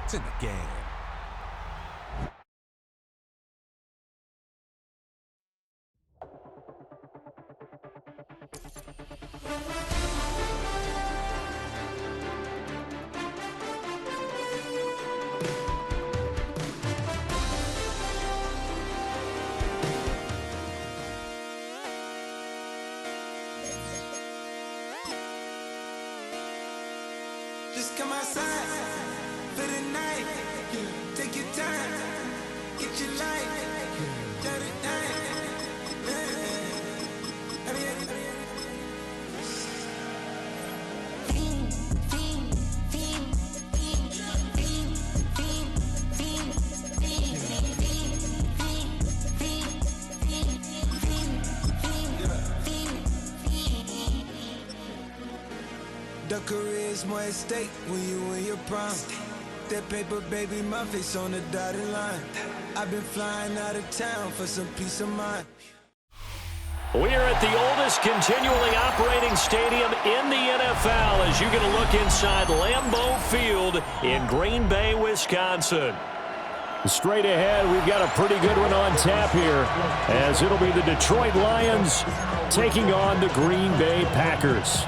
points in the game. Just come outside for the night. Take your time, get your life, turn it down. The career's more at stake when you in your prime. That paper, baby, my face on the dotted line. I've been flying out of town for some peace of mind. We're at the oldest continually operating stadium in the NFL as you get a look inside Lambeau Field in Green Bay, Wisconsin. Straight ahead, we've got a pretty good one on tap here as it'll be the Detroit Lions taking on the Green Bay Packers.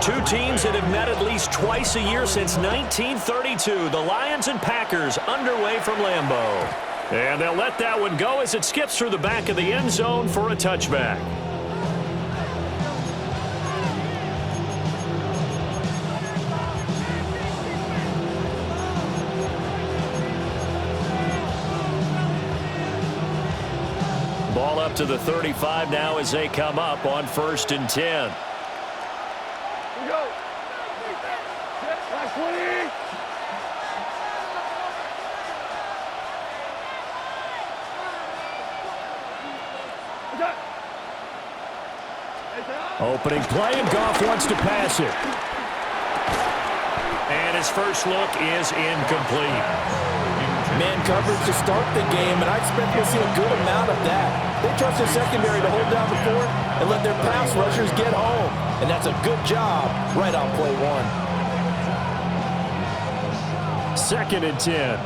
Two teams that have met at least twice a year since 1932. The Lions and Packers underway from Lambeau. And they'll let that one go as it skips through the back of the end zone for a touchback. Ball up to the 35 now as they come up on 1st and 10. Opening play, and Goff wants to pass it. And his first look is incomplete. Man coverage to start the game, and I expect we'll see a good amount of that. They trust their secondary to hold down the fort and let their pass rushers get home. And that's a good job right on play one. 2nd and 10.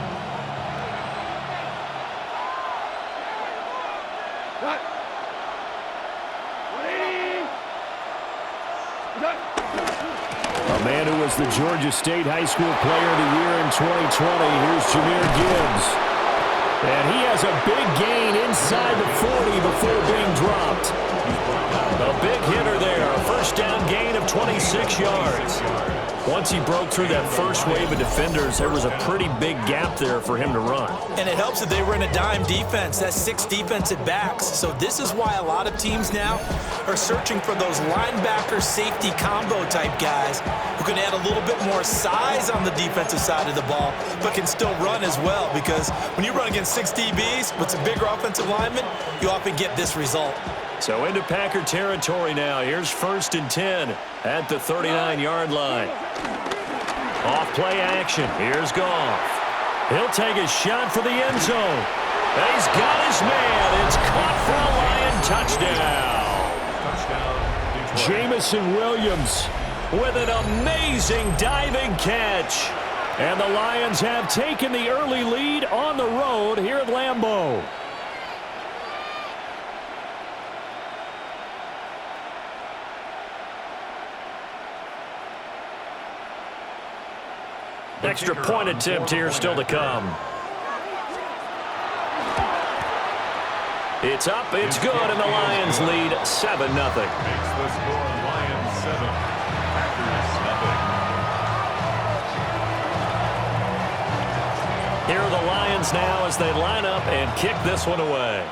A man who was the Georgia State High School Player of the Year in 2020. Here's Jahmyr Gibbs. And he has a big gain inside the 40 before being dropped. A big hitter there. A first down gain of 26 yards. Once he broke through that first wave of defenders, there was a pretty big gap there for him to run. And it helps that they run a dime defense. That's 6 defensive backs. So this is why a lot of teams now are searching for those linebacker safety combo type guys who can add a little bit more size on the defensive side of the ball, but can still run as well. Because when you run against 6 DBs with some bigger offensive linemen, you often get this result. So into Packer territory now. Here's 1st and 10 at the 39-yard line. Off play action. Here's Goff. He'll take a shot for the end zone. And he's got his man. It's caught for a Lion touchdown. Jamison Williams with an amazing diving catch. And the Lions have taken the early lead on the road here at Lambeau. Extra point attempt here still to come. It's up, it's good, and the Lions lead 7-0. Makes the score Lions 7, Packers nothing. Here are the Lions now as they line up and kick this one away.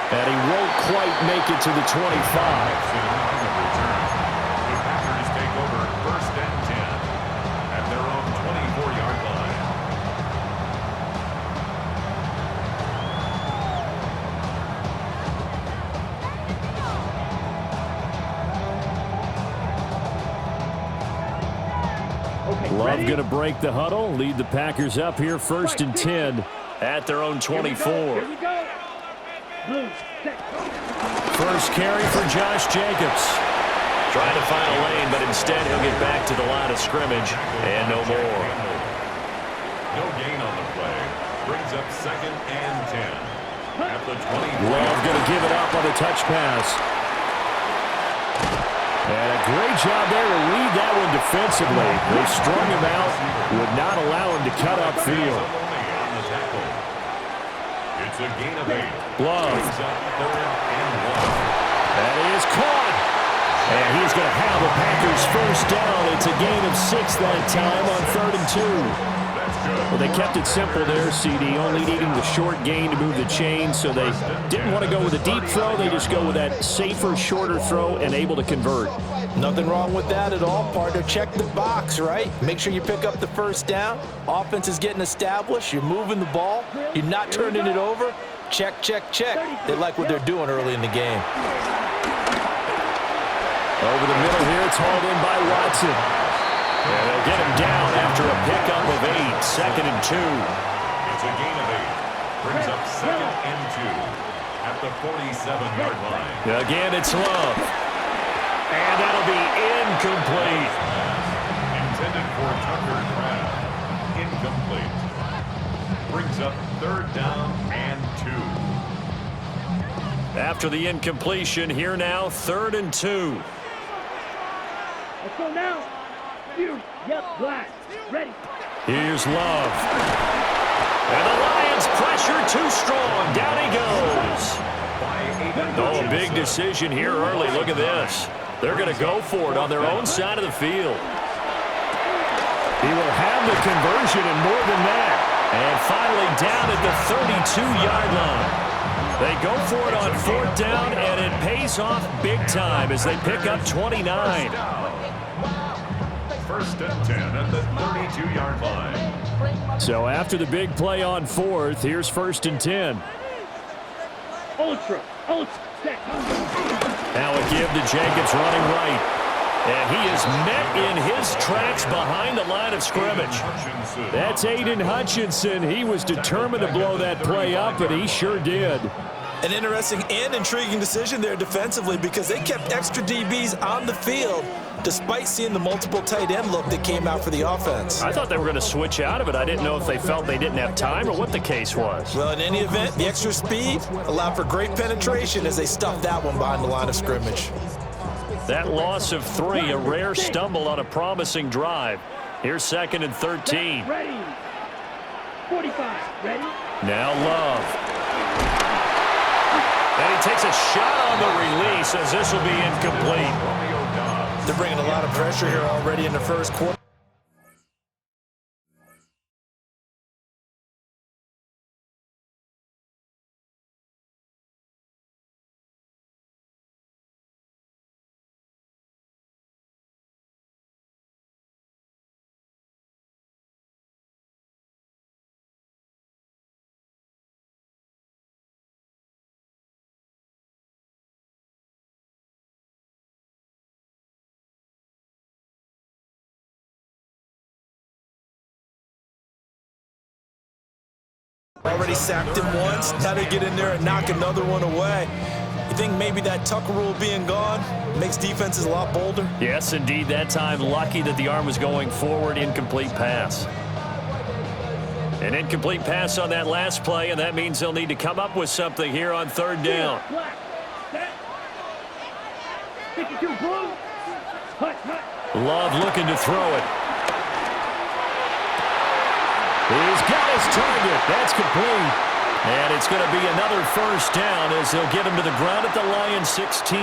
And he won't quite make it to the 25. The Packers take over 1st and 10 at their own 24-yard line. Love going to break the huddle, lead the Packers up here 1st and 10 at their own 24. First carry for Josh Jacobs. Trying to find a lane, but instead he'll get back to the line of scrimmage and no more. No gain on the play. Brings up 2nd and 10 at the 20. Love going to give it up on the touch pass. And a great job there to lead that one defensively. They strung him out, would not allow him to cut upfield. It's a gain of 8. Love. That is caught. And he's going to have the Packers first down. It's a gain of 6 that time on 3rd and 2. Well, they kept it simple there, CD, only needing the short gain to move the chain, so they didn't want to go with a deep throw. They just go with that safer, shorter throw and able to convert. Nothing wrong with that at all, partner. Check the box, right? Make sure you pick up the first down. Offense is getting established. You're moving the ball. You're not turning it over. Check, check, check. They like what they're doing early in the game. Over the middle here, it's hauled in by Watson. And they'll get him down after a pickup of 8, 2nd and 2. It's a gain of 8. Brings up 2nd and 2 at the 47-yard line. Again, it's Love. And that'll be incomplete. Intended for Tucker Craft. Incomplete. Brings up 3rd down and 2. After the incompletion, here now, 3rd and 2. Let's go now. Yep, black. Ready. Here's Love. And the Lions pressure too strong. Down he goes. Oh, a big decision here early. Look at this. They're going to go for it on their own side of the field. He will have the conversion and more than that. And finally down at the 32-yard line. They go for it on 4th down, and it pays off big time as they pick up 29. 1st and 10 at the 32-yard line. So after the big play on 4th, here's 1st and 10. Ultra, set. Now a give to Jacobs running right. And he is met in his tracks behind the line of scrimmage. That's Aiden Hutchinson. He was determined to blow that play up, and he sure did. An interesting and intriguing decision there defensively because they kept extra DBs on the field despite seeing the multiple tight end look that came out for the offense. I thought they were going to switch out of it. I didn't know if they felt they didn't have time or what the case was. Well, in any event, the extra speed allowed for great penetration as they stuffed that one behind the line of scrimmage. That loss of 3, a rare stumble on a promising drive. Here's 2nd and 13. Ready. 45. Ready. Now Love. And he takes a shot on the release as this will be incomplete. They're bringing a lot of pressure here already in the first quarter. Already sacked him once. Now they get in there and knock another one away. You think maybe that Tucker rule being gone makes defenses a lot bolder? Yes, indeed. That time, lucky that the arm was going forward. Incomplete pass. An incomplete pass on that last play, and that means they'll need to come up with something here on 3rd down. 52 blue. Love looking to throw it. He's got his target. That's complete. And it's going to be another first down as they'll get him to the ground at the Lions 16.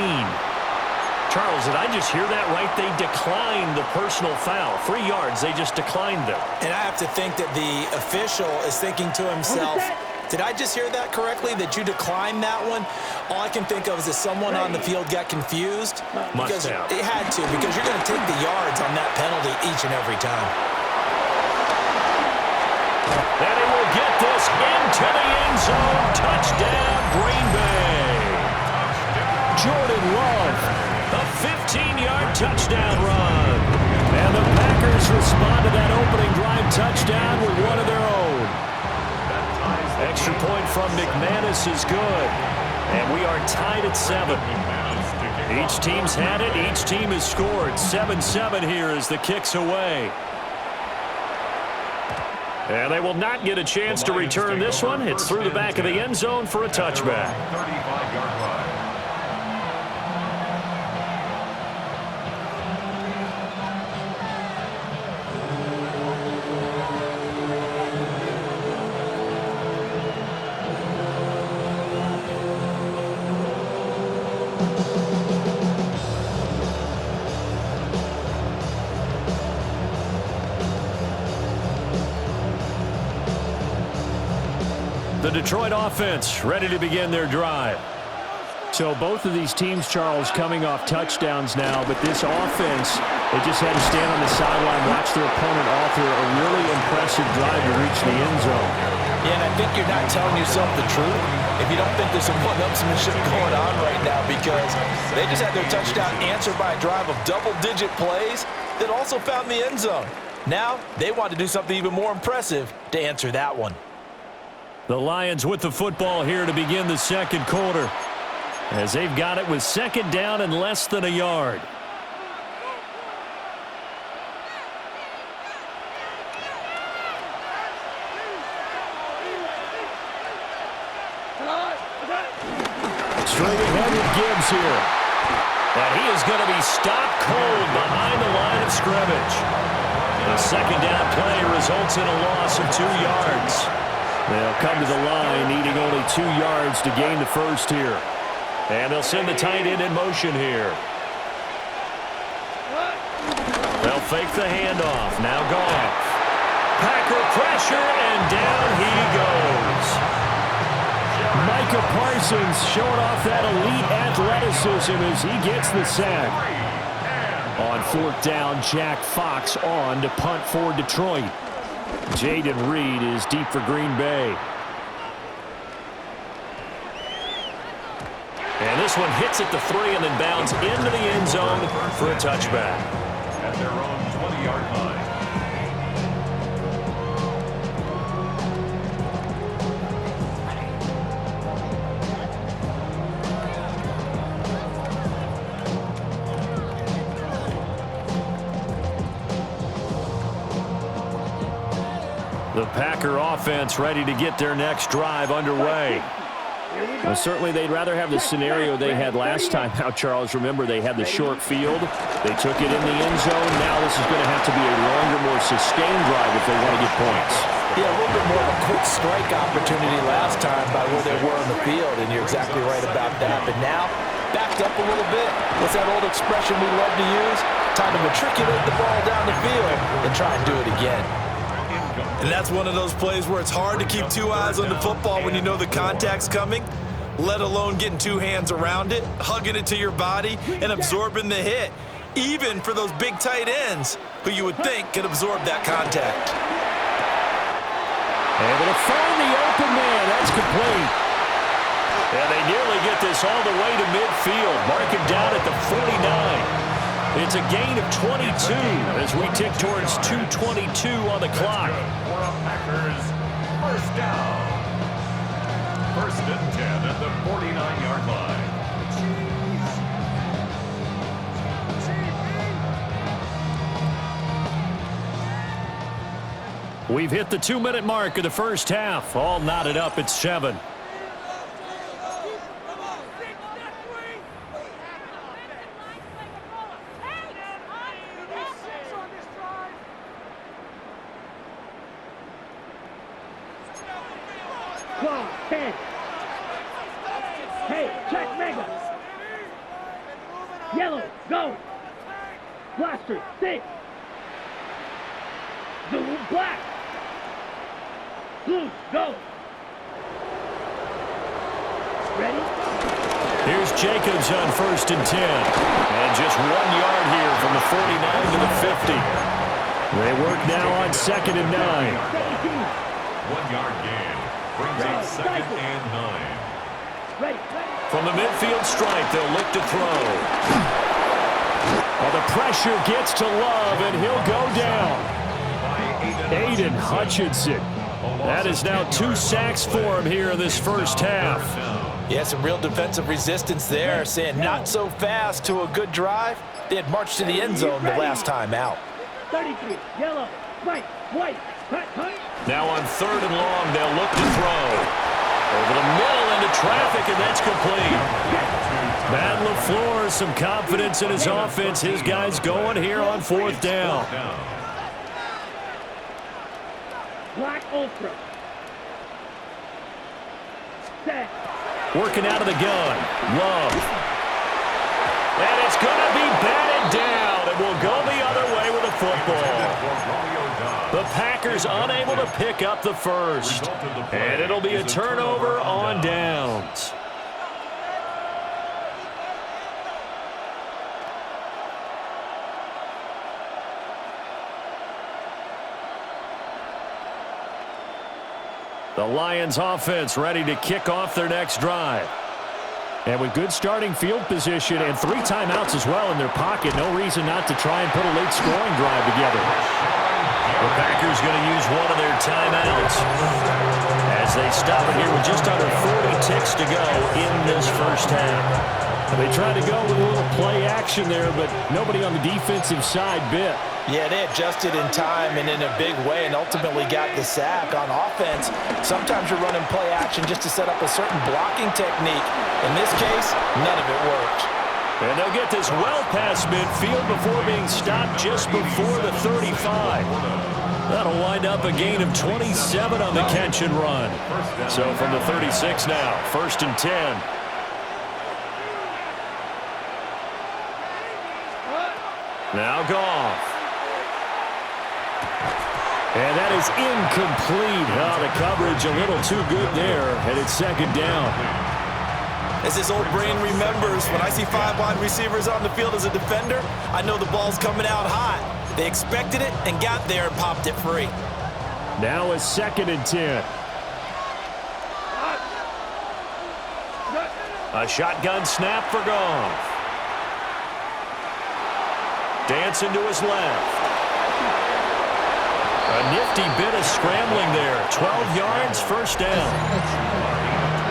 Charles, did I just hear that right? They declined the personal foul. 3 yards, they just declined them. And I have to think that the official is thinking to himself, did I just hear that correctly, that you declined that one? All I can think of is that someone on the field got confused. Must have. It had to, because you're going to take the yards on that penalty each and every time. And he will get this into the end zone. Touchdown, Green Bay. Jordan Love, a 15-yard touchdown run. And the Packers respond to that opening drive touchdown with one of their own. Extra point from McManus is good. And we are tied at 7. Each team's had it. Each team has scored. 7-7 here as the kick's away. And they will not get a chance to return this one. It's through the back of the end zone for a touchback. 35-yard line. The Detroit offense ready to begin their drive. So both of these teams, Charles, coming off touchdowns now, but this offense, they just had to stand on the sideline, watch their opponent author a really impressive drive to reach the end zone. Yeah, and I think you're not telling yourself the truth if you don't think there's some one-upsmanship going on right now, because they just had their touchdown answered by a drive of double-digit plays that also found the end zone. Now they want to do something even more impressive to answer that one. The Lions with the football here to begin the second quarter, as they've got it with second down and less than a yard. Straight ahead with Gibbs here. And he is going to be stopped cold behind the line of scrimmage. The second down play results in a loss of 2 yards. They'll come to the line needing only 2 yards to gain the first here. And they'll send the tight end in motion here. They'll fake the handoff. Now Goff. Packer pressure, and down he goes. Micah Parsons showing off that elite athleticism as he gets the sack. On fourth down, Jack Fox on to punt for Detroit. Jaden Reed is deep for Green Bay. And this one hits at the 3 and then bounds into the end zone for a touchback. At their own 20-yard line. The Packer offense ready to get their next drive underway. Well, certainly they'd rather have the scenario they had last time out, Charles. Remember, they had the short field. They took it in the end zone. Now this is going to have to be a longer, more sustained drive if they want to get points. Yeah, a little bit more of a quick strike opportunity last time by where they were on the field, and you're exactly right about that. But now, backed up a little bit. What's that old expression we love to use? Time to matriculate the ball down the field and try and do it again. And that's one of those plays where it's hard to keep 2 eyes on the football when you know the contact's coming, let alone getting 2 hands around it, hugging it to your body, and absorbing the hit, even for those big tight ends who you would think could absorb that contact. Able to find the open man. That's complete. And they nearly get this all the way to midfield. Mark him down at the 49. It's a gain of 22 as we tick towards 2:22 on the clock. For a Packers first down. 1st and 10 at the 49-yard line. We've hit the 2-minute mark of the first half. All knotted up at 7. Hey, check mega. Yellow, go. Blaster, 6. Blue, black. Blue, go. Ready? Here's Jacobs on 1st and 10. And just 1 yard here from the 49 to the 50. They work now on 2nd and 9. 1-yard gain. Brings up 2nd and 9. Ready. From the midfield stripe, they'll look to throw. Well, the pressure gets to Love, and he'll go down. Aiden Hutchinson. That is now 2 sacks for him here in this first half. Yeah, some real defensive resistance there, saying not so fast to a good drive. They had marched to the end zone the last time out. 33, yellow, right, white, cut. Now on 3rd and long, they'll look to throw. Over the middle into traffic, and that's complete. Matt LaFleur, some confidence in his offense. His guys going here on 4th down. Black ultra. Set. Working out of the gun. Love. And it's going to be batted down, and will go the other way with the football. The Packers unable to pick up the first. And it'll be a turnover on downs. The Lions offense ready to kick off their next drive. And with good starting field position and 3 timeouts as well in their pocket, no reason not to try and put a late scoring drive together. The Packers going to use one of their timeouts as they stop it here with just under 40 ticks to go in this first half. They tried to go with a little play action there, but nobody on the defensive side bit. Yeah, they adjusted in time and in a big way and ultimately got the sack. On offense, sometimes you're running play action just to set up a certain blocking technique. In this case, none of it worked. And they'll get this well past midfield before being stopped just before the 35. That'll wind up a gain of 27 on the catch and run. So from the 36 now, 1st and 10. Now Goff. And that is incomplete. Oh, the coverage a little too good there, and it's 2nd down. As his old brain remembers, when I see 5 wide receivers on the field as a defender, I know the ball's coming out hot. They expected it and got there and popped it free. Now a 2nd and 10. A shotgun snap for Goff. Dancing to his left. A nifty bit of scrambling there. 12 yards, 1st down.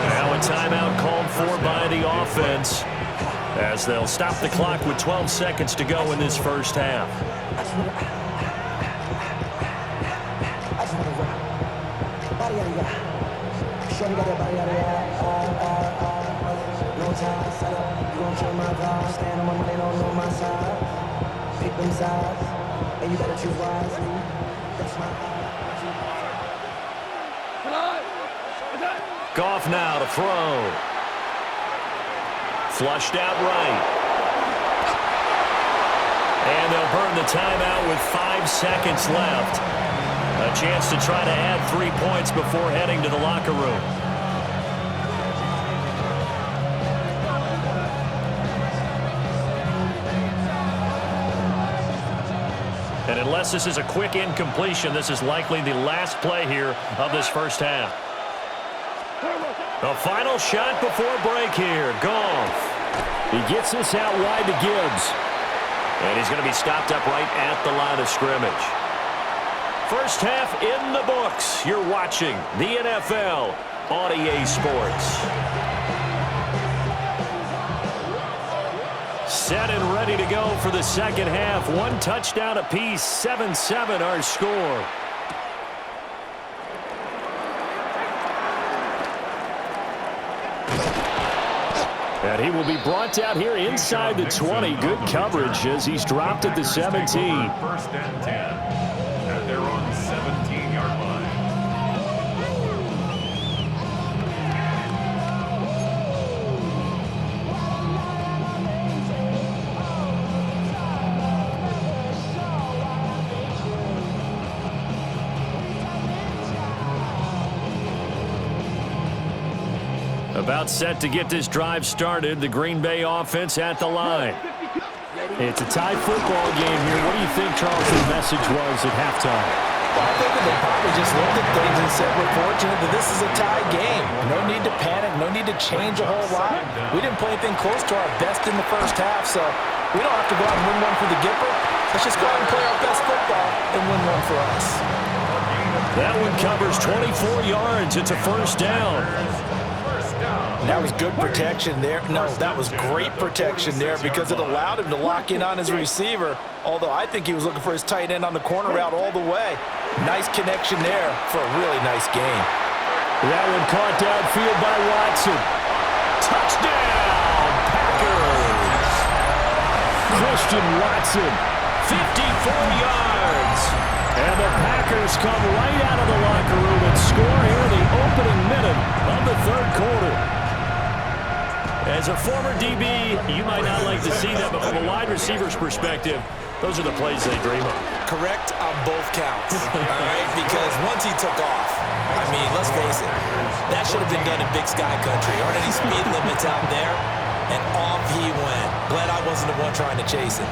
Now a timeout called for by the offense as they'll stop the clock with 12 seconds to go in this first half. And you better choose wisely. Goff now to throw. Flushed out right. And they'll burn the timeout with 5 seconds left. A chance to try to add 3 points before heading to the locker room. And unless this is a quick incompletion, this is likely the last play here of this first half. The final shot before break here. Goff. He gets this out wide to Gibbs. And he's going to be stopped up right at the line of scrimmage. First half in the books. You're watching the NFL on EA Sports. Set and ready to go for the second half. 1 touchdown apiece. 7-7 our score. And he will be brought out here inside the 20. Good coverage as he's dropped at the 17. 1st and 10. And they're on 17-yard line. About set to get this drive started. The Green Bay offense at the line. It's a tie football game here. What do you think Charles's message was at halftime? Well, I think that they probably just looked at things and said, we're fortunate that this is a tie game. No need to panic, no need to change a whole lot. We didn't play anything close to our best in the first half, so we don't have to go out and win one for the Gipper. Let's just go out and play our best football and win one for us. That one covers 24 yards. It's a first down. That was good protection there. No, that was great protection there because it allowed him to lock in on his receiver, although I think he was looking for his tight end on the corner route all the way. Nice connection there for a really nice game. That one caught downfield by Watson. Touchdown, Packers! Christian Watson, 54 yards. And the Packers come right out of the locker room and score here in the opening minute of the third quarter. As a former DB, you might not like to see that, but from a wide receiver's perspective, those are the plays they dream of. Correct on both counts, all right? Because once he took off, I mean, let's face it, that should have been done in Big Sky Country. Aren't any speed limits out there? And off he went. Glad I wasn't the one trying to chase him.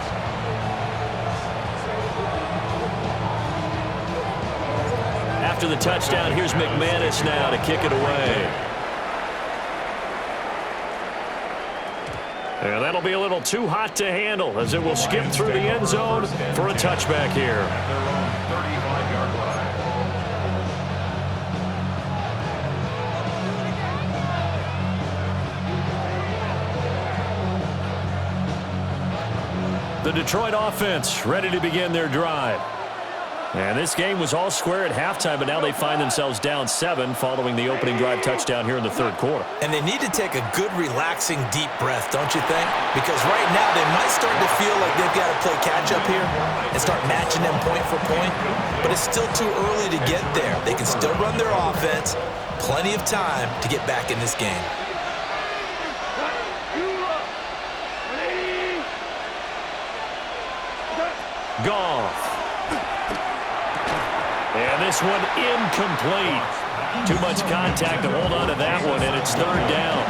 After the touchdown, here's McManus now to kick it away. And that'll be a little too hot to handle as it will skip through the end zone for a touchback here. At their own 35-yard line. The Detroit offense ready to begin their drive. And this game was all square at halftime, but now they find themselves down 7 following the opening drive touchdown here in the third quarter. And they need to take a good, relaxing, deep breath, don't you think? Because right now they might start to feel like they've got to play catch-up here and start matching them point for point. But it's still too early to get there. They can still run their offense. Plenty of time to get back in this game. Goff. And this one incomplete. Too much contact to hold on to that one, and it's third down.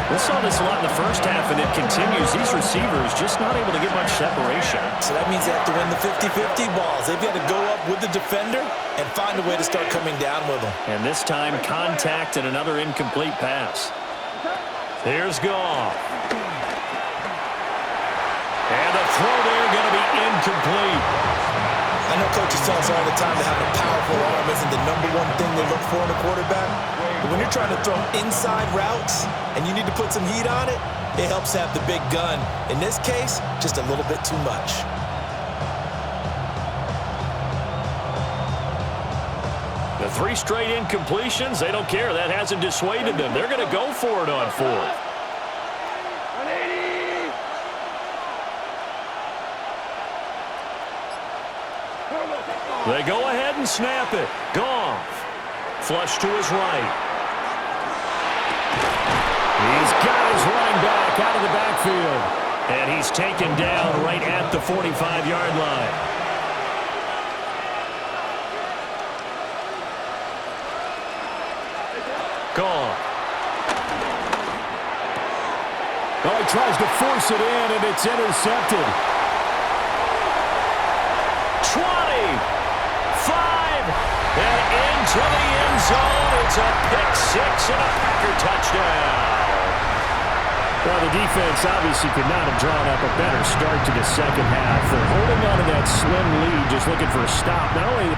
We saw this a lot in the first half, and it continues. These receivers just not able to get much separation. So that means they have to win the 50-50 balls. They've got to go up with the defender and find a way to start coming down with them. And this time, contact and another incomplete pass. Here's Goff. And the throw there going to be incomplete. I know coaches tell us all the time that having a powerful arm isn't the #1 thing they look for in a quarterback. But when you're trying to throw inside routes and you need to put some heat on it, it helps have the big gun. In this case, just a little bit too much. The 3 straight incompletions, they don't care. That hasn't dissuaded them. They're going to go for it on 4th. They go ahead and snap it. Goff. Flush to his right. He's got his running back out of the backfield. And he's taken down right at the 45-yard line. Goff. Oh, he tries to force it in, and it's intercepted. 20. 5, and into the end zone. It's a pick-6 and a Packer touchdown. Well, the defense obviously could not have drawn up a better start to the second half. They're holding on to that slim lead, just looking for a stop. Not only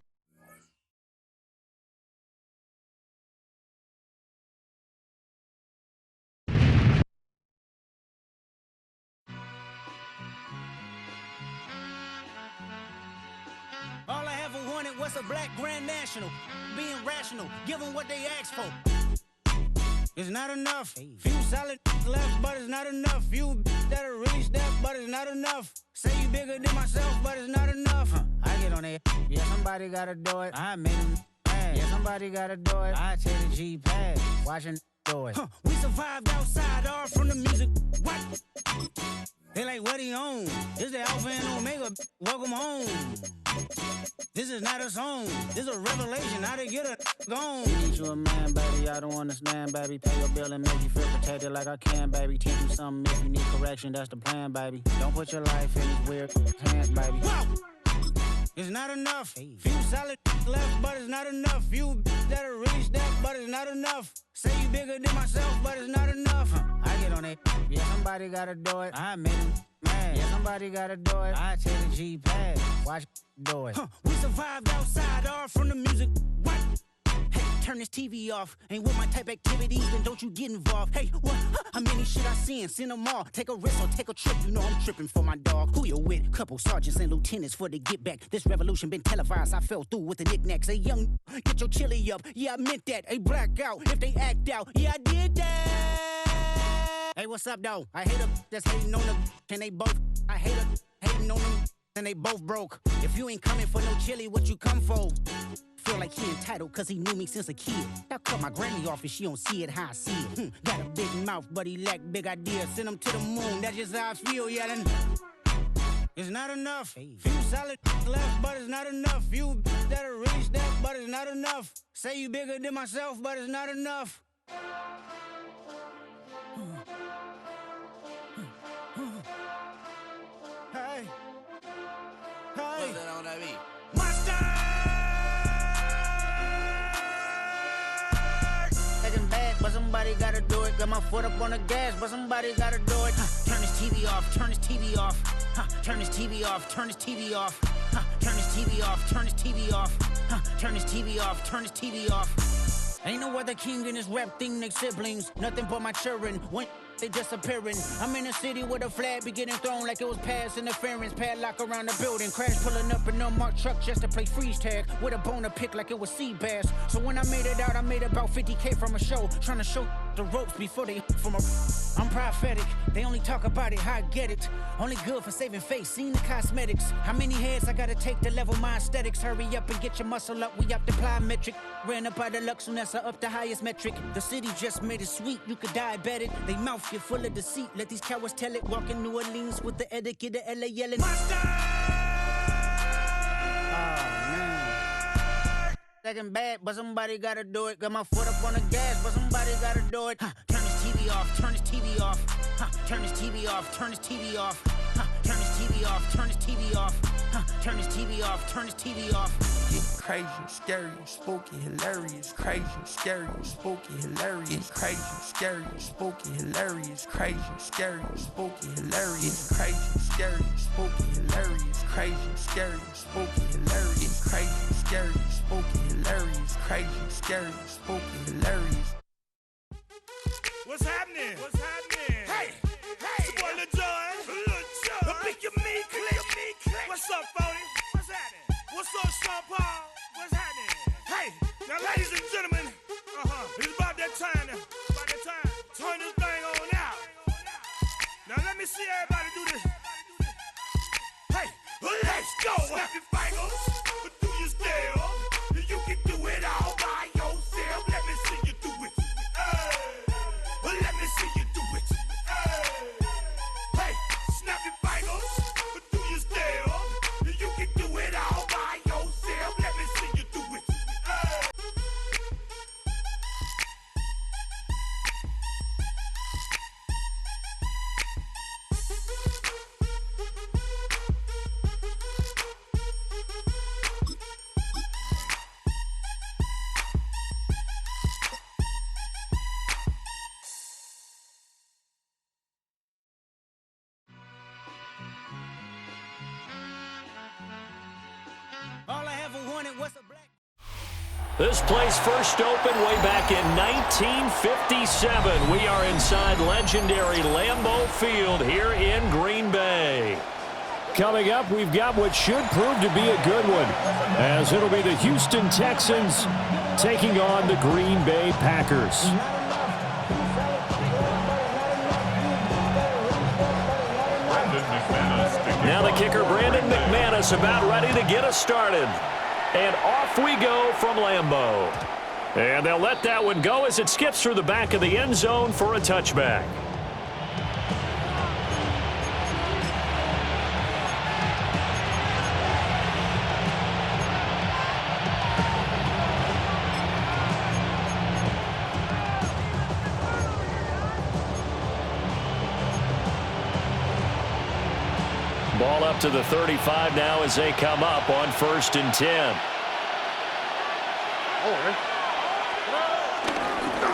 what's a black grand national? Being rational, give them what they ask for. It's not enough. Few solid left, but it's not enough. Few that'll really step, but it's not enough. Say you bigger than myself, but it's not enough. I get on it. Yeah, somebody gotta do it. I made them mad. Yeah, somebody gotta do it. I take the G-pad. Watching do it. We survived outside, all from the music. What? They like, what he on? This the Alpha and Omega. Welcome home. This is not a song. This is a revelation. How they get it gone. Teach you a man, baby. I don't understand, baby. Pay your bill and make you feel protected like I can, baby. Teach you something if you need correction. That's the plan, baby. Don't put your life in these weird hands, baby. Whoa. It's not enough. Few solid left, but it's not enough. Few that'll reach that, but it's not enough. Say you bigger than myself, but it's not enough. I get on it. Yeah, somebody gotta do it. I made him mad. Yeah, somebody gotta do it. I take the G-pad. Watch do it. We survived outside, all from the music. What? Hey, turn this TV off. Ain't with my type activities, then don't you get involved. Hey, what? How many shit I seen? Seen them all. Take a risk or take a trip. You know I'm tripping for my dog. Who you with? Couple sergeants and lieutenants for the get back. This revolution been televised. I fell through with the knickknacks. Hey, young, get your chili up. Yeah, I meant that. Hey, black out if they act out. Yeah, I did that. Hey, what's up, though? I hate them that's hating on them. And they both. I hate them hating on them. And they both broke. If you ain't coming for no chili, what you come for? Feel like he entitled cause he knew me since a kid. I cut my granny off and she don't see it how I see it. Got a big mouth, but he lack big ideas. Send him to the moon, that's just how I feel, yelling. It's not enough. Few solid left, but it's not enough. Few that'll reach that, but it's not enough. Say you bigger than myself, but it's not enough. Hey. Hey. What's that on that beat? But somebody gotta do it. Got my foot up on the gas, but somebody gotta do it. Turn this TV off, turn this TV off. Turn this TV off, turn this TV off. Turn this TV off, turn this TV off. Turn this TV off, turn this TV off. Ain't no other king in this rap thing, they siblings. Nothing but my children. When they disappearing. I'm in a city where the flag be getting thrown like it was past interference. Padlock around the building. Crash pulling up an unmarked truck just to play freeze tag. With a bone to pick like it was sea bass. So when I made it out, I made about 50K from a show. Trying to show the ropes before they from a... I'm prophetic. They only talk about it, how I get it. Only good for saving face, seen the cosmetics. How many heads I gotta take to level my aesthetics? Hurry up and get your muscle up, we up the plyometric. Ran up out of luck, soon as I up the highest metric. The city just made it sweet, you could diabetic. They mouth get full of deceit, let these cowards tell it. Walk in New Orleans with the etiquette of LA yelling. Second bad, but somebody gotta do it. Got my foot up on the gas, but somebody gotta do it. Turn this TV off, turn this TV off. Turn this TV off, turn this TV off. Turn this TV off, turn this TV off. Turn this TV off, turn this TV off. It's crazy, scary, spooky, hilarious. Crazy, scary, spooky, hilarious. Crazy, scary, spooky, hilarious. Crazy, scary, spooky, hilarious. Crazy, scary, spooky, hilarious. Crazy, scary, spooky, hilarious. Crazy, scary, spooky, hilarious. Crazy, scary, spooky, hilarious. What's happening? What's happening? Hey, it's your boy Lil Jon. Pick your me click. What's up, Phony? What's happening? What's up, Sean Paul? What's happening? Hey, now ladies and gentlemen, it's about that time now. About that time. Turn this thing on out. Now let me see everybody do this. Hey, let's go. Snap your fingers, but do you still? You can do it all by yourself. Let me see you do it. Let me see you do it. Hey, snap your fingers, but do you still? You can do it all by yourself. Let me see you do it. All I ever wanted was a black... This place first opened way back in 1957. We are inside legendary Lambeau Field here in Green Bay. Coming up, we've got what should prove to be a good one, as it'll be the Houston Texans taking on the Green Bay Packers. Now the kicker, Brandon McManus, about ready to get us started. And off we go from Lambeau. And they'll let that one go as it skips through the back of the end zone for a touchback. Ball up to the 35 now as they come up on 1st and 10.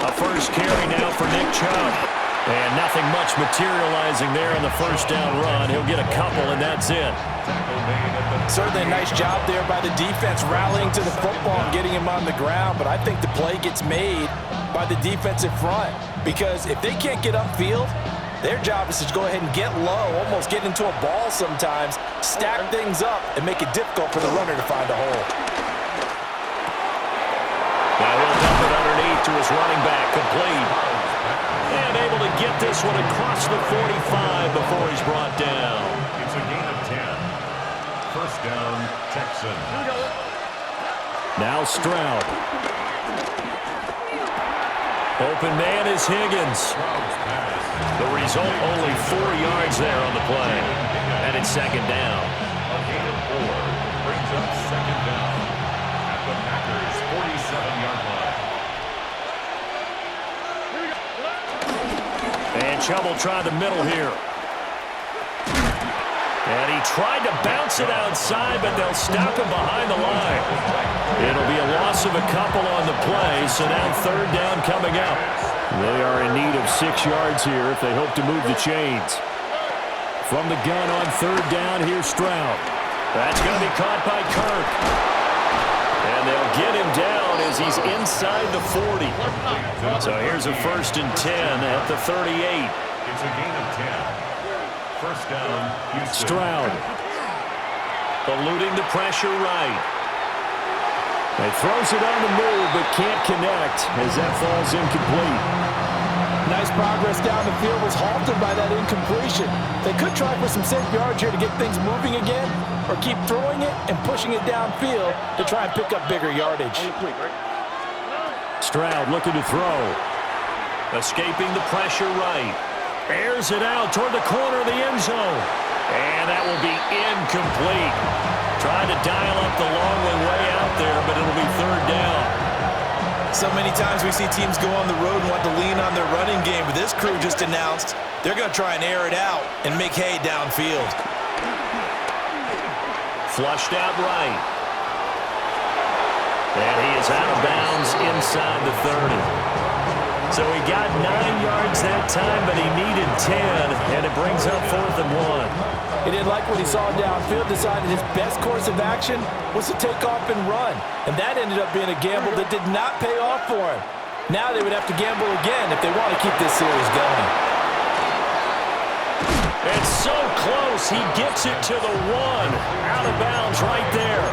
A first carry now for Nick Chubb. And nothing much materializing there on the first down run. He'll get a couple, and that's it. Certainly a nice job there by the defense rallying to the football and getting him on the ground. But I think the play gets made by the defensive front, because if they can't get upfield, their job is to go ahead and get low, almost get into a ball sometimes, stack things up, and make it difficult for the runner to find a hole. Now he'll dump it underneath to his running back, complete. And able to get this one across the 45 before he's brought down. It's a gain of 10. First down, Texans. Now Stroud. Open man is Higgins. The result, only 4 yards there on the play. And it's second down. A gain of 4 brings up second down at the Packers' 47-yard line. And Chubb will try the middle here. And he tried to bounce it outside, but they'll stop him behind the line. It'll be a loss of a couple on the play, so now third down coming up. They are in need of 6 yards here if they hope to move the chains. From the gun on third down, here's Stroud. That's going to be caught by Kirk. And they'll get him down as he's inside the 40. So here's a 1st and 10 at the 38. It's a gain of 10. First down, Houston. Stroud. Eluding the pressure right. He throws it on the move but can't connect as that falls incomplete. Nice progress down the field was halted by that incompletion. They could try for some safe yards here to get things moving again, or keep throwing it and pushing it downfield to try and pick up bigger yardage. Stroud looking to throw. Escaping the pressure right. Airs it out toward the corner of the end zone. And that will be incomplete. Trying to dial up the long way out there, but it'll be third down. So many times we see teams go on the road and want to lean on their running game, but this crew just announced they're going to try and air it out and make hay downfield. Flushed out right. And he is out of bounds inside the 30. So he got 9 yards that time, but he needed 10, and it brings up 4th and 1. He didn't like what he saw downfield, decided his best course of action was to take off and run. And that ended up being a gamble that did not pay off for him. Now they would have to gamble again if they want to keep this series going. It's so close. He gets it to the 1. Out of bounds right there.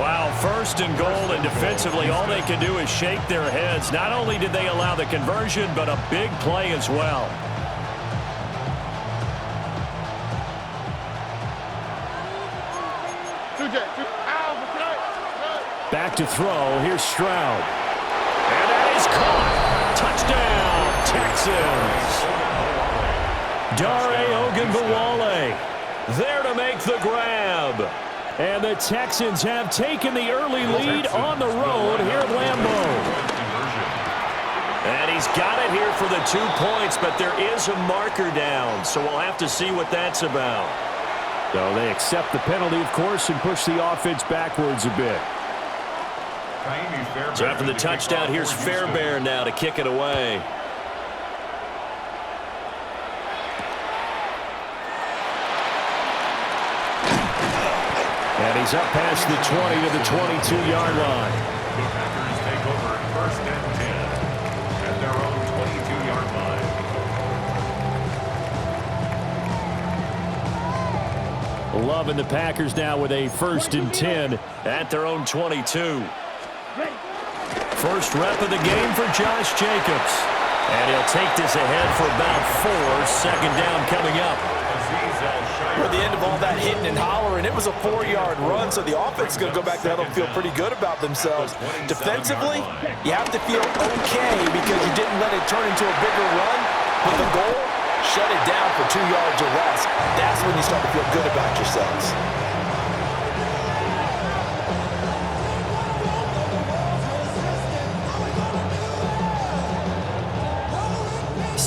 Wow, 1st and goal, and defensively all they can do is shake their heads. Not only did they allow the conversion, but a big play as well. Back to throw. Here's Stroud. And that is caught. Touchdown, Texans. Dare Ogunbowale there to make the grab. And the Texans have taken the early lead on the road here at Lambeau. And he's got it here for the 2 points, but there is a marker down, so we'll have to see what that's about. So they accept the penalty, of course, and push the offense backwards a bit. So after the touchdown, here's Fairbairn now to kick it away. And he's up past the 20 to the 22-yard line. The Packers take over 1st and 10 at their own 22-yard line. Loving the Packers now with a 1st and 10 at their own 22. First rep of the game for Josh Jacobs. And he'll take this ahead for about 4. Second down coming up. We're at the end of all that hitting and hollering. It was a 4-yard run, so the offense is going to go back there and feel pretty good about themselves. Defensively, you have to feel okay because you didn't let it turn into a bigger run. With the goal, shut it down for 2 yards or less. That's when you start to feel good about yourselves.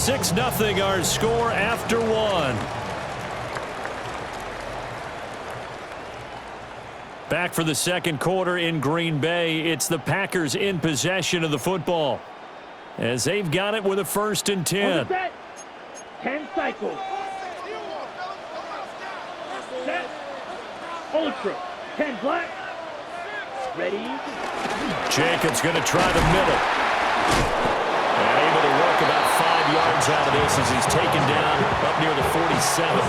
6-0 our score after 1. Back for the second quarter in Green Bay. It's the Packers in possession of the football, as they've got it with a 1st and 10. 10 cycles. Set. Ultra. 10 black. Ready. Jacobs going to try the middle. And able to work about 5 yards out of this as he's taken down up near the 47.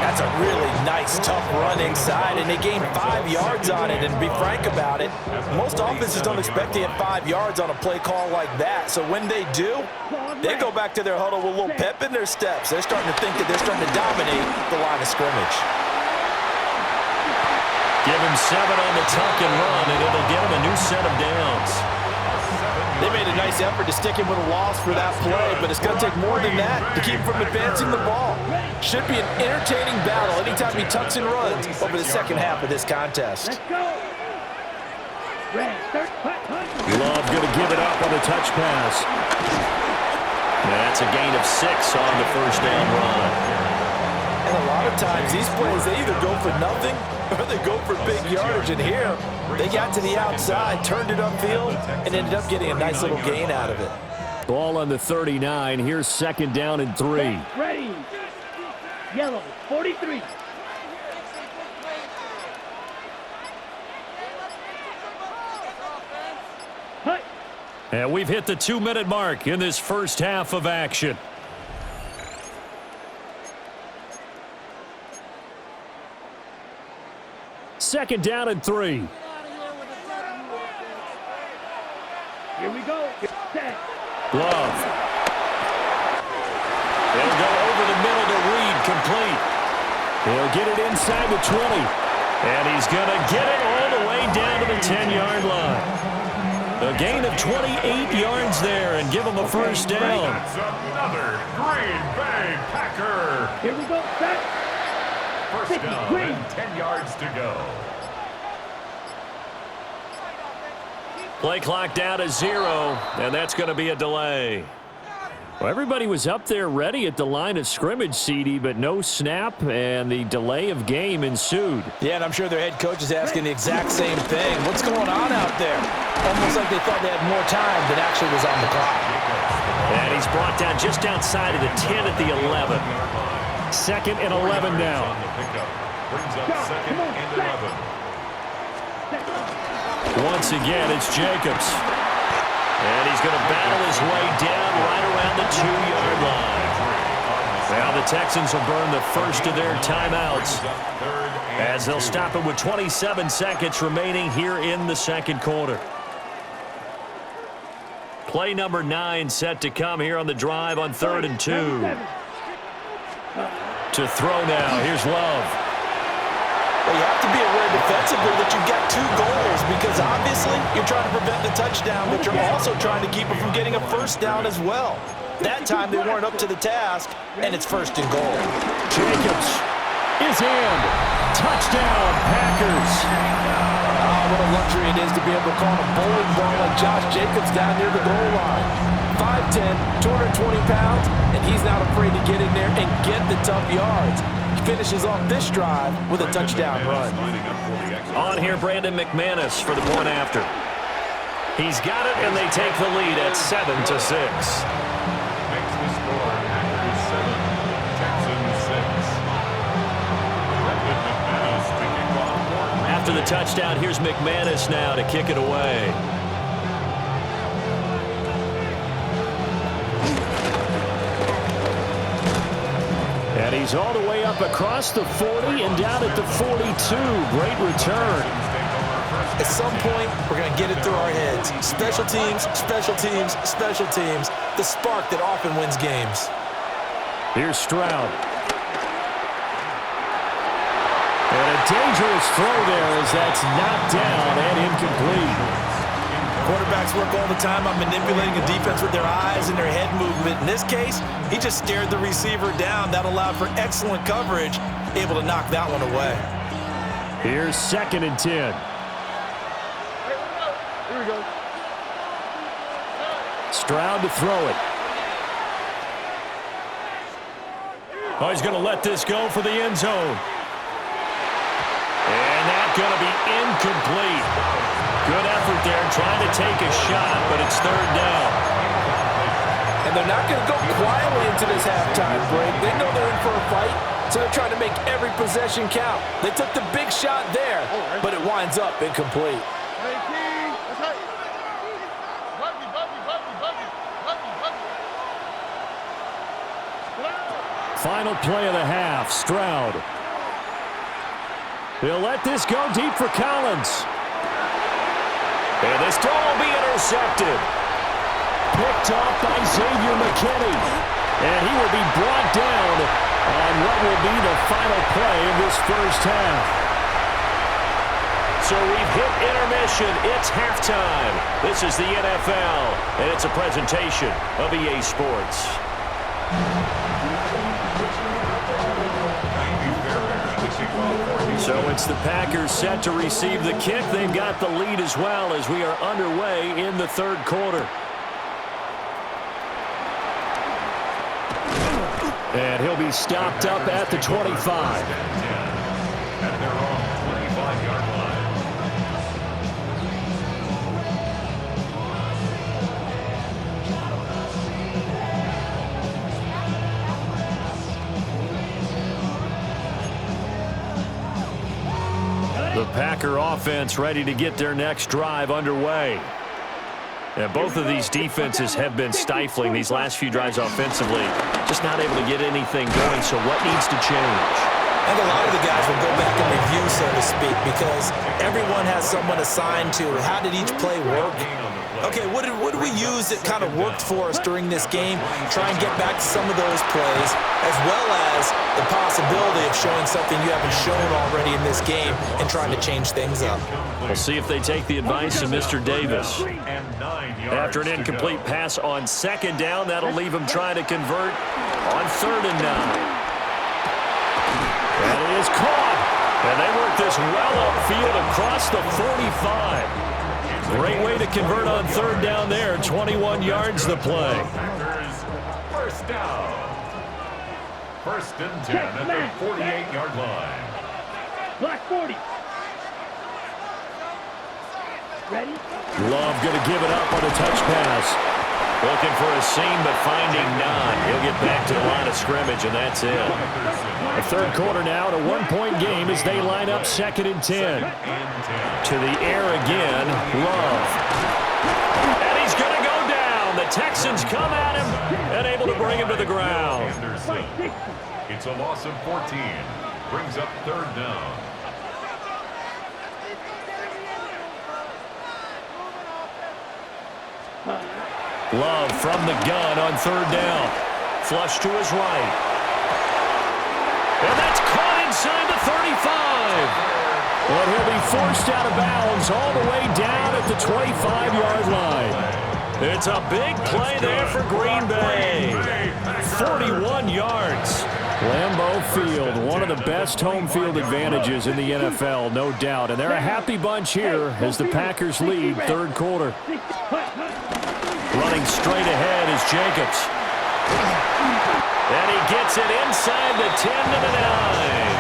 That's a really nice, tough run inside, and they gained 5 yards on it. And to be frank about it, most offenses don't expect to get 5 yards on a play call like that. So when they do, they go back to their huddle with a little pep in their steps. They're starting to think that they're starting to dominate the line of scrimmage. Give him 7 on the tuck and run, and it'll get him a new set of downs. They made a nice effort to stick him with a loss for that play, but it's going to take more than that to keep him from advancing the ball. Should be an entertaining battle anytime he tucks and runs over the second half of this contest. Let's go. Love going to give it up on a touch pass. That's a gain of 6 on the first down run. And a lot of times, these plays, they either go for nothing or they go for big yardage. And here, they got to the outside, turned it upfield, and ended up getting a nice little gain out of it. Ball on the 39. Here's 2nd down and 3. Ready. Yellow, 43. Hut. And we've hit the 2-minute mark in this first half of action. Second down and 3. Here we go. Set. Love. They'll go over the middle to Reed, complete. He'll get it inside the 20. And he's going to get it all the way down to the 10-yard line. A gain of 28 yards there and give him a first down. That's another Green Bay Packer. Here we go. Set. First down and 10 yards to go. Play clock down to 0, and that's going to be a delay. Well, everybody was up there ready at the line of scrimmage, CD, but no snap, and the delay of game ensued. Yeah, and I'm sure their head coach is asking the exact same thing. What's going on out there? Almost like they thought they had more time than actually was on the clock. And he's brought down just outside of the 10 at the 11. 2nd and 11 now. Brings up 2nd and 11. Once again, it's Jacobs. And he's going to battle his way down right around the 2-yard line. Now the Texans will burn the first of their timeouts as they'll stop it with 27 seconds remaining here in the second quarter. Play number 9 set to come here on the drive on 3rd and 2. To throw now. Here's Love. Well, you have to be aware defensively that you've got 2 goals because obviously you're trying to prevent the touchdown, but you're also trying to keep them from getting a first down as well. That time they weren't up to the task, and it's 1st and goal. Jacobs is in. Touchdown, Packers. What a luxury it is to be able to call a bowling ball like Josh Jacobs down near the goal line. 5'10", 220 pounds, and he's not afraid to get in there and get the tough yards. Finishes off this drive with a touchdown run. On here, Brandon McManus for the point after. He's got it, and they take the lead at 7-6. Makes the score Packers 7, Texans 6. After the touchdown, here's McManus now to kick it away. And he's all the way up across the 40 and down at the 42. Great return. At some point, we're going to get it through our heads. Special teams, special teams, special teams. The spark that often wins games. Here's Stroud. And a dangerous throw there as that's knocked down and incomplete. Quarterbacks work all the time on manipulating a defense with their eyes and their head movement. In this case, he just stared the receiver down. That allowed for excellent coverage, able to knock that one away. Here's 2nd and 10. Here we go. Stroud to throw it. Oh, he's going to let this go for the end zone. And that going to be incomplete. Good effort there trying to take a shot, but it's third down. And they're not going to go quietly into this halftime break. They know they're in for a fight, so they're trying to make every possession count. They took the big shot there, but it winds up incomplete. Final play of the half, Stroud. He'll let this go deep for Collins. And this throw will be intercepted. Picked off by Xavier McKinney. And he will be brought down on what will be the final play of this first half. So we've hit intermission. It's halftime. This is the NFL, and it's a presentation of EA Sports. So it's the Packers set to receive the kick. They've got the lead as well as we are underway in the third quarter. And he'll be stopped up at the 25. At their own 25-yard line. The Packer offense ready to get their next drive underway. And both of these defenses have been stifling these last few drives offensively. Just not able to get anything going, so what needs to change? I think a lot of the guys will go back and review, so to speak, because everyone has someone assigned to how did each play work. Okay, what did we use that kind of worked for us during this game? Try and get back to some of those plays, as well as the possibility of showing something you haven't shown already in this game and trying to change things up. We'll see if they take the advice of Mr. Davis. After an incomplete pass on second down, that'll leave him trying to convert on 3rd and 9. And it is caught. And they work this well upfield across the 45. Great way to convert on 3rd down there. 21 yards the play. First down. 1st and 10 at the 48-yard line. Block 40. Ready? Love going to give it up on a touch pass. Looking for a seam, but finding none. He'll get back to the line of scrimmage, and that's it. The third quarter now, a 1-point game as they line up 2nd and 10. To the air again, Love. And he's going to go down. The Texans come at him and able to bring him to the ground. It's a loss of 14. Brings up 3rd down. Love from the gun on 3rd down. Flush to his right. And that's caught inside the 35. But he'll be forced out of bounds all the way down at the 25-yard line. It's a big play there for Green Bay. 41 yards. Lambeau Field, one of the best home field advantages in the NFL, no doubt. And they're a happy bunch here as the Packers lead 3rd quarter. Running straight ahead is Jacobs. And he gets it inside the 10 to the 9.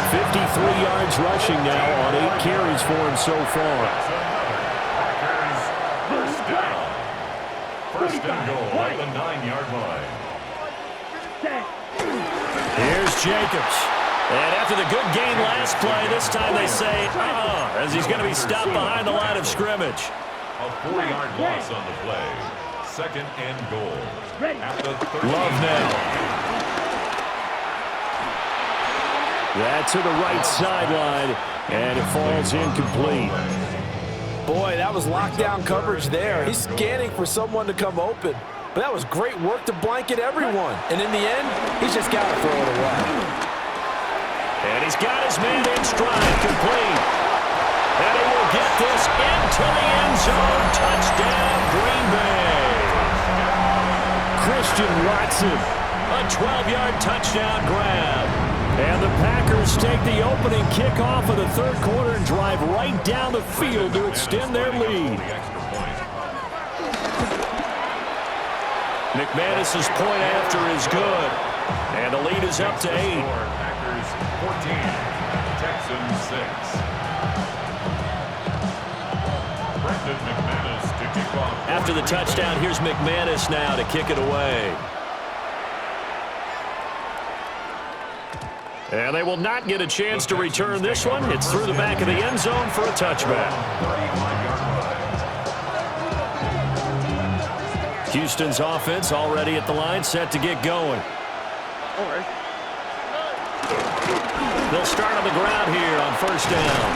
53 yards rushing now on 8 carries for him so far. First down. 1st and goal at the 9-yard line. Here's Jacobs. And after the good gain last play, this time they say, as he's going to be stopped behind the line of scrimmage. A 4-yard loss on the play. 2nd and goal. At the 30. Love now. That's to the right sideline, and it falls incomplete. Boy, that was lockdown coverage there. He's scanning for someone to come open. But that was great work to blanket everyone. And in the end, he's just got to throw it away. And he's got his man in stride, complete. And he will get this into the end zone. Touchdown, Green Bay. Christian Watson, a 12-yard touchdown grab. And the Packers take the opening kickoff of the 3rd quarter and drive right down the field to extend their lead. McManus's point after is good. And the lead is up to 8. Packers 14. Texans 6. Brendan McManus to kick off. After the touchdown, here's McManus now to kick it away. And they will not get a chance to return this one. It's through the back of the end zone for a touchback. Houston's offense already at the line, set to get going. They'll start on the ground here on first down.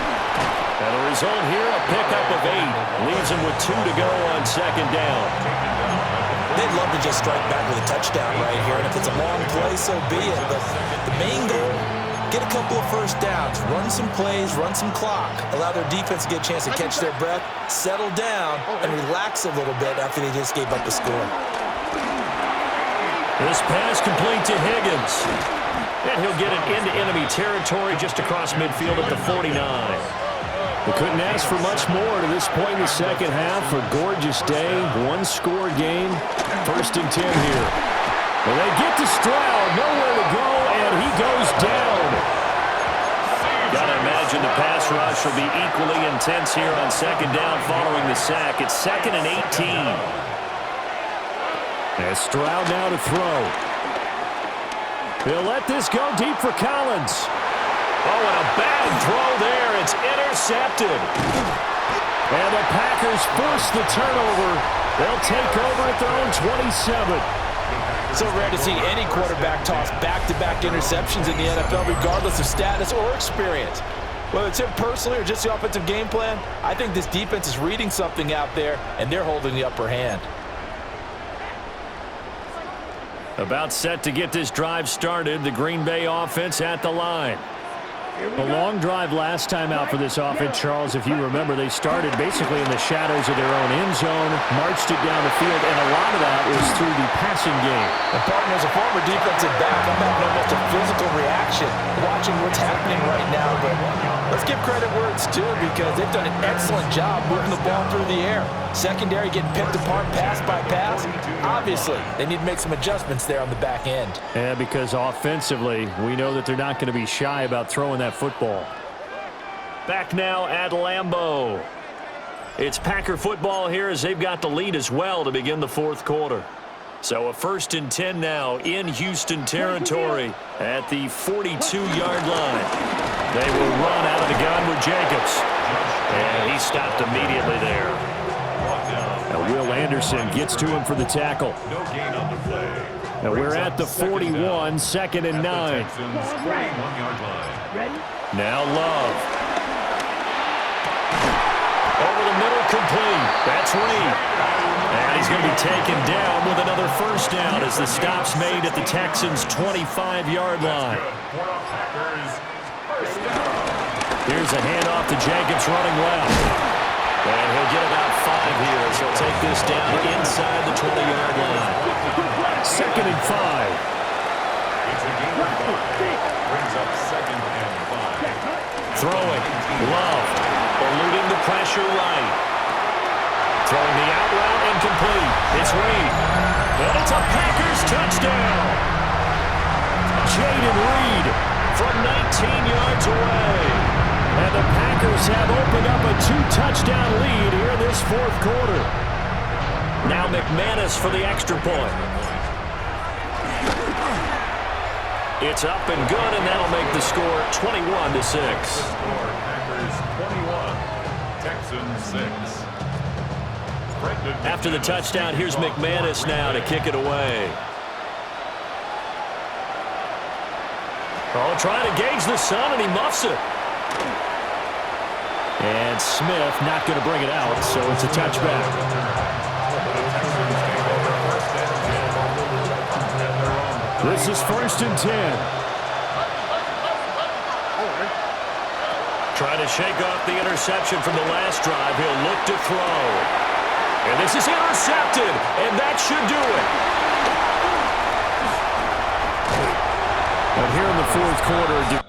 And the result here, a pickup of 8. Leaves them with 2 to go on second down. They'd love to just strike back with a touchdown right here, and if it's a long play, so be it. But the main goal, get a couple of first downs, run some plays, run some clock, allow their defense to get a chance to catch their breath, settle down, and relax a little bit after they just gave up the score. This pass complete to Higgins. And he'll get it into enemy territory just across midfield at the 49. We couldn't ask for much more to this point in the second half. A gorgeous day, one-score game. First and 10 here. Well, they get to Stroud, nowhere to go, and he goes down. Gotta imagine the pass rush will be equally intense here on second down following the sack. It's 2nd and 18. And Stroud now to throw. He'll let this go deep for Collins. Oh, and a bad throw there. It's intercepted. And the Packers force the turnover. They'll take over at their own 27. So rare to see any quarterback toss back-to-back interceptions in the NFL, regardless of status or experience. Whether it's him personally or just the offensive game plan, I think this defense is reading something out there, and they're holding the upper hand. About set to get this drive started. The Green Bay offense at the line. A long drive last time out for this offense, Charles. If you remember, they started basically in the shadows of their own end zone, marched it down the field, and a lot of that was through the passing game. And partner, as a former defensive back, I'm having almost a physical reaction watching what's happening right now. But let's give credit where it's due, because they've done an excellent job moving the ball through the air. Secondary getting picked apart pass by pass. Obviously, they need to make some adjustments there on the back end. Yeah, because offensively, we know that they're not going to be shy about throwing that football. Back now at Lambeau. It's Packer football here as they've got the lead as well to begin the fourth quarter. So a 1st and 10 now in Houston territory at the 42-yard line. They will run out of the gun with Jacobs. And he stopped immediately there. Now Will Anderson gets to him for the tackle. No gain on the play. Now we're at the 41, 2nd and 9. Now Love. Over the middle, complete. That's Reed. And he's going to be taken down with another first down as the stop's made at the Texans' 25-yard line. Here's a handoff to Jacobs running left. And he'll get about 5 here, so he'll take this down inside the 20-yard line. 2nd and 5. It's a gain of 5. Brings up 2nd and 5. Throwing. Love. Eluding the pressure right. Throwing the out route incomplete. It's Reed. And it's a Packers touchdown. Jaden Reed from 19 yards away. And the Packers have opened up a 2-touchdown lead here in this fourth quarter. Now McManus for the extra point. It's up and good, and that'll make the score 21-6. Packers 21, Texans 6. After the touchdown, here's McManus now to kick it away. Oh, trying to gauge the sun, and he muffs it. And Smith not going to bring it out, so it's a touchback. This is 1st and 10. Trying to shake off the interception from the last drive. He'll look to throw. And this is intercepted, and that should do it. But here in the fourth quarter...